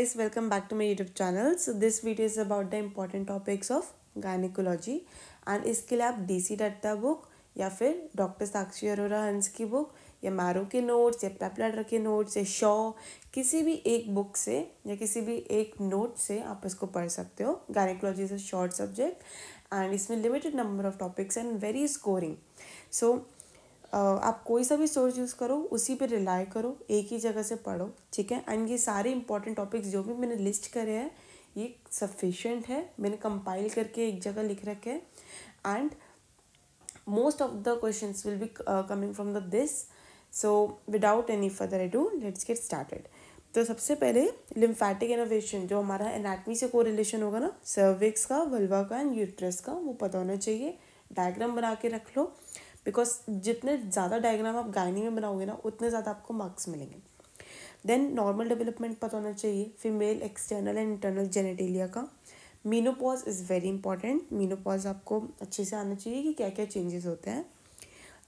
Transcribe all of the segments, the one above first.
guys, welcome back to my YouTube channel. So this video is about the important topics of gynecology and इसके लिए आप DC Dutta book या फिर doctor साक्षी अरोरा हंस की बुक या मैरो के नोट्स या पेपलर के नोट्स या शॉ किसी भी एक बुक से या किसी भी एक नोट से आप इसको पढ़ सकते हो. Gynaecology is a short subject and इसमें limited number of topics and very scoring. So आप कोई सा भी सोर्स यूज़ करो, उसी पे रिलाई करो, एक ही जगह से पढ़ो, ठीक है. एंड ये सारे इंपॉर्टेंट टॉपिक्स जो भी मैंने लिस्ट करे हैं ये सफिशेंट है, मैंने कंपाइल करके एक जगह लिख रखे हैं. And most of the questions will be coming from the this. So without any further edu let's get started. तो सबसे पहले लिम्फेटिक इनोवेशन जो हमारा एनाटमी से कोरिलेशन होगा ना, सर्विक्स का, वल्वा का एंड यूट्रस का, वो पता होना चाहिए. डायग्राम बना के रख लो, बिकॉज जितने ज़्यादा डायग्राम आप गायनी में बनाओगे ना उतने ज़्यादा आपको मार्क्स मिलेंगे. देन नॉर्मल डेवलपमेंट पता होना चाहिए, female external and internal genitalia का. Menopause is very important. Menopause आपको अच्छे से आना चाहिए कि क्या क्या चेंजेस होते हैं.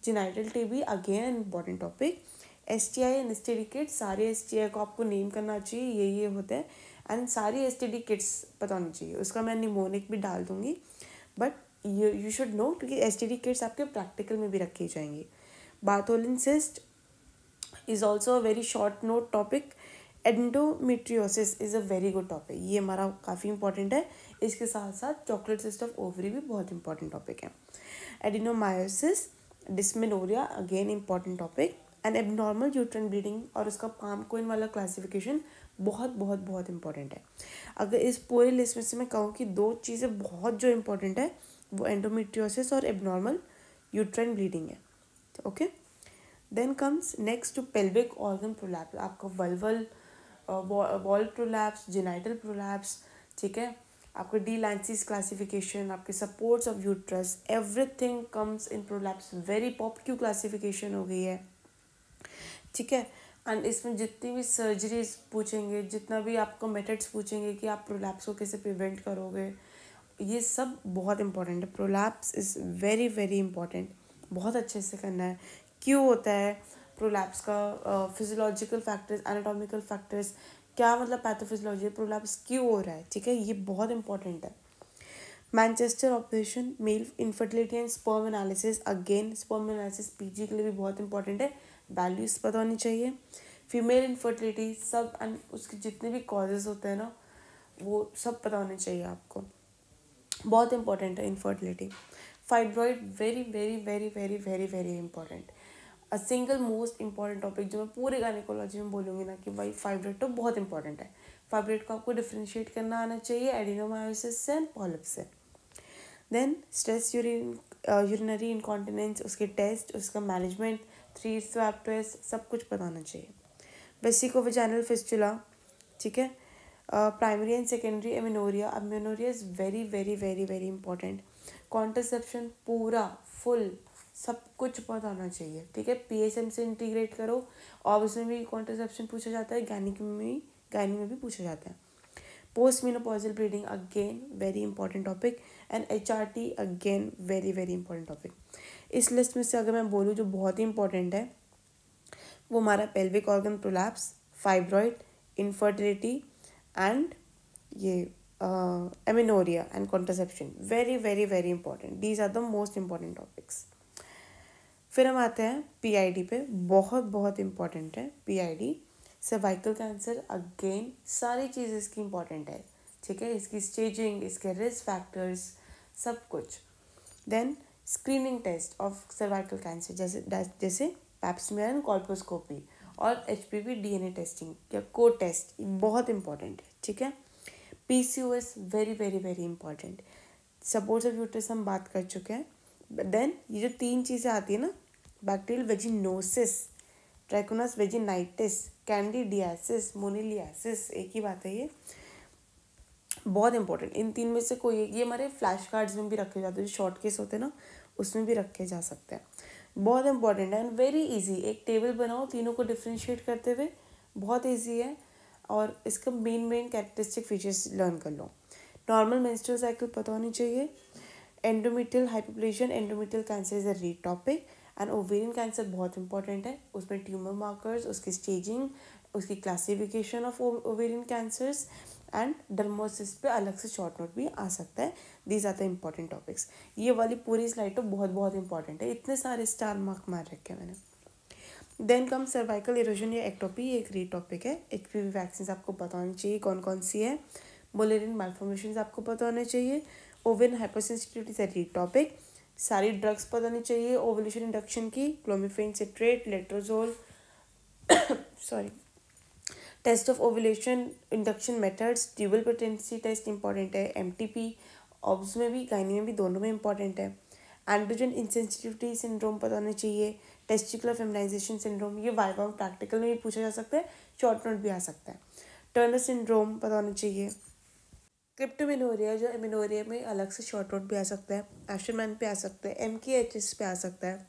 Genital TB again an important topic. STI and STD kits, सारे STI को आपको नेम करना चाहिए, ये होते हैं. एंड सारी STD किट्स पता होनी चाहिए. उसका मैं निमोनिक भी डाल दूँगी, बट यू शुड नो क्योंकि STD किट्स आपके प्रैक्टिकल में भी रखी जाएंगी. Bartholin cyst is also a very short note topic. Endometriosis is a very good topic, ये हमारा काफ़ी इंपॉर्टेंट है. इसके साथ साथ चॉकलेट सिस्ट ऑफ ओवरी भी बहुत इंपॉर्टेंट टॉपिक है. Adenomyosis, dysmenorrhoea again important topic. And abnormal uterine bleeding और उसका पामकोइन वाला क्लासिफिकेशन बहुत बहुत बहुत इंपॉर्टेंट है. अगर इस पूरे लिस्ट में से मैं कहूँ कि दो चीज़ें बहुत जो इंपॉर्टेंट है वो एंडोमेट्रियोसिस और एबनॉर्मल यूट्राइन ब्लीडिंग है. Okay. Then comes next to pelvic organ prolapse. आपका vulval wall prolapse, genital prolapse, ठीक है. आपका डी लैंसिस क्लासिफिकेशन, आपके supports of uterus, everything comes in prolapse. Very POP classification हो गई है, ठीक है. एंड इसमें जितनी भी सर्जरीज पूछेंगे, जितना भी आपको मेथड्स पूछेंगे कि आप प्रोलैप्स को कैसे प्रिवेंट करोगे, ये सब बहुत इंपॉर्टेंट है. Prolapse is very very important. बहुत अच्छे से करना है. क्यों होता है प्रोलैप्स का, फिजियोलॉजिकल फैक्टर्स, एनाटॉमिकल फैक्टर्स, क्या मतलब पैथोफिजियोलॉजी, प्रोलैप्स क्यों हो रहा है, ठीक है, ये बहुत इंपॉर्टेंट है. Manchester operation, male infertility and sperm analysis. Again sperm analysis PG के लिए भी बहुत इंपॉर्टेंट है. वैल्यूज पता होनी चाहिए. फीमेल इनफर्टिलिटी सब एंड उसके जितने भी कॉजेज होते हैं ना वो सब पता होने चाहिए आपको. बहुत इंपॉर्टेंट है infertility. Fibroid very very very very very very important. A single most important topic जो मैं पूरे गायनेकोलॉजी में बोलूँगी ना कि भाई फाइब्रॉइड तो बहुत इंपॉर्टेंट है. फाइब्रॉइड को आपको डिफ्रेंशिएट करना आना चाहिए एडिनोमायोसिस से एंड पॉलिप से. देन स्ट्रेस यूरिनरी इनकॉन्टिनेंस, उसके टेस्ट, उसका मैनेजमेंट, 3 स्वैब टेस्ट, सब कुछ पता होना चाहिए. वेसिकोवेजाइनल फिस्टुला, ठीक है. Primary and secondary amenorrhoea. Amenorrhoea is very very very very important. Contraception पूरा फुल सब कुछ पता होना चाहिए, ठीक है. PSM से इंटीग्रेट करो और उसमें भी कॉन्ट्रसेप्शन पूछा जाता है, गायनी में भी पूछा जाता है. Post menopausal bleeding again very important topic. And HRT again very very important topic. इस लिस्ट में से अगर मैं बोलूँ जो बहुत ही इंपॉर्टेंट है वो हमारा pelvic organ prolapse, fibroid, infertility and ये amenorrhoea and contraception. Very very very important. These are the most important topics. फिर हम आते हैं PID पे. बहुत बहुत इंपॉर्टेंट है PID. सर्वाइकल कैंसर अगेन सारी चीज़ें इसकी इंपॉर्टेंट है, ठीक है. इसकी स्टेजिंग, इसके रिस्क फैक्टर्स, सब कुछ. Then screening test of cervical cancer जैसे पैप्समियर एंड कॉल्पोस्कोपी और HPV DNA टेस्टिंग या कोड टेस्ट बहुत इंपॉर्टेंट है, ठीक है. PCOS very very very important. Supports of uterus हम बात कर चुके हैं. देन ये जो 3 चीज़ें आती है ना, बैक्टीरियल वेजिनोसिस, ट्राइकोनस वेजिनाइटिस, कैंडिडियासिस, मोनिलियासिस, एक ही बात है ये, बहुत इंपॉर्टेंट. इन 3 में से कोई एक, ये हमारे फ्लैश कार्ड्स में भी रखे जाते हैं, जो शॉर्ट केस होते हैं ना उसमें भी रखे जा सकते हैं. बहुत इंपॉर्टेंट है एंड वेरी इजी. एक टेबल बनाओ तीनों को डिफ्रेंशिएट करते हुए, बहुत इजी है. और इसका मेन कैरेक्टरिस्टिक फीचर्स लर्न कर लो. नॉर्मल मेंस्ट्रुअल साइकिल पता होनी चाहिए. एंडोमेट्रियल हाइपोप्लेशन, endometrial cancer is a read topic. And ovarian cancer बहुत इंपॉर्टेंट है. उसमें ट्यूमर मार्कर्स, उसकी स्टेजिंग, उसकी classification of ovarian cancers and dermoids पे अलग से शॉर्ट नोट भी आ सकता है. These are the important topics. ये वाली पूरी स्लाइड तो बहुत बहुत इंपॉर्टेंट है, इतने सारे स्टार मार्क मार रखे हैं मैंने. देन कम सर्वाइकल इरोजन या एक्टोपी, ये एक री टॉपिक है. एचपीवी वैक्सीन आपको पता होनी चाहिए कौन कौन सी है. मोलेरिन मालफॉर्मेशन आपको पता होने चाहिए. ओवेन हाइपरसेंसिटिविटी से री टॉपिक. सारी ड्रग्स पता होनी चाहिए ओवुलेशन इंडक्शन की. Clomiphene citrate, letrozole, sorry, test of ovulation induction methods. Tubal patency test important है. एमटीपी ऑब्स में भी गायनी में भी दोनों में इंपॉर्टेंट है. एंड्रोजन इंसेंसिटिविटी सिंड्रोम पता होना चाहिए. टेस्टिकुलर फेमिनाइजेशन सिंड्रोम, ये वाइवा प्रैक्टिकल में भी पूछा जा सकता है, शॉर्ट नोट भी आ सकता है. टर्नर सिंड्रोम पता होना चाहिए. क्रिप्टोमिनोरिया, जो एमिनोरिया में अलग से शॉर्ट नोट भी आ सकता है. एशरमैन पे आ सकता है. MKHS पे आ सकता है.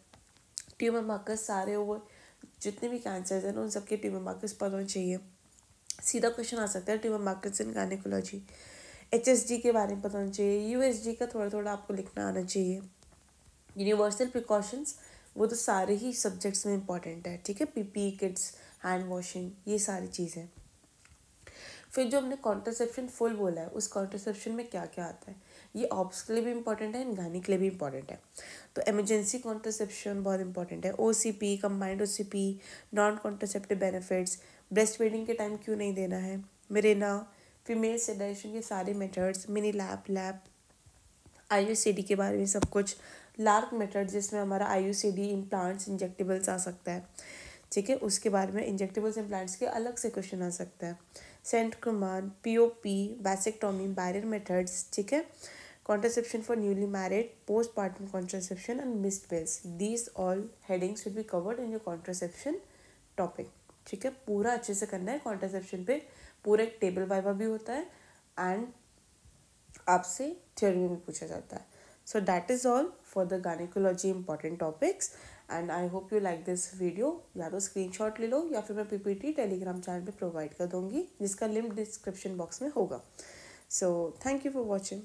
ट्यूमर मार्कर्स सारे ओवर जितने भी कैंसर्स हैं उन सबके ट्यूमर मार्कर्स पता होने चाहिए. सीधा क्वेश्चन आ सकता है ट्यूमर मार्कर्स इन गायनेकोलॉजी. HSG के बारे में पता होना चाहिए. USG का थोड़ा थोड़ा आपको लिखना आना चाहिए. यूनिवर्सल प्रिकॉशंस, वो तो सारे ही सब्जेक्ट्स में इंपॉर्टेंट है, ठीक है. PPE किट्स, हैंड वॉशिंग, ये सारी चीज़ें. फिर जो हमने कॉन्ट्रासेप्शन फुल बोला है, उस कॉन्ट्रासेप्शन में क्या क्या आता है, ये ऑब्स के लिए भी इंपॉर्टेंट है एंड गानी के लिए भी इंपॉर्टेंट है. तो एमरजेंसी कॉन्ट्रासेप्शन बहुत इंपॉर्टेंट है. OCP, combined OCP, non contraceptive benefits, breast feeding के टाइम क्यों नहीं देना है, मिरेना, फीमेल सेडेशन के सारे मेथड्स, मिनी लैब, IUCD के बारे में सब कुछ, लार्क मेथड जिसमें हमारा IUCD इम्प्लांट्स इंजेक्टेबल्स आ सकता है, ठीक है. उसके बारे में इंजेक्टेबल्स इम्प्लांट्स के अलग से क्वेश्चन आ सकता है. Centchroman, POP, vasectomy, barrier methods, ठीक है. Contraception for newly married, postpartum contraception and missed pills, these all headings will be covered in your contraception topic, ठीक है. पूरा अच्छे से करना है कॉन्ट्रासेप्शन पे. पूरा एक टेबल वाइवा भी होता है एंड आपसे थ्योरी में भी पूछा जाता है. So that is all for the gynaecology important topics and I hope you like this video. या तो स्क्रीनशॉट ले लो या फिर मैं PPT टेलीग्राम चैनल पे प्रोवाइड कर दूँगी जिसका लिंक डिस्क्रिप्शन बॉक्स में होगा. So thank you for watching.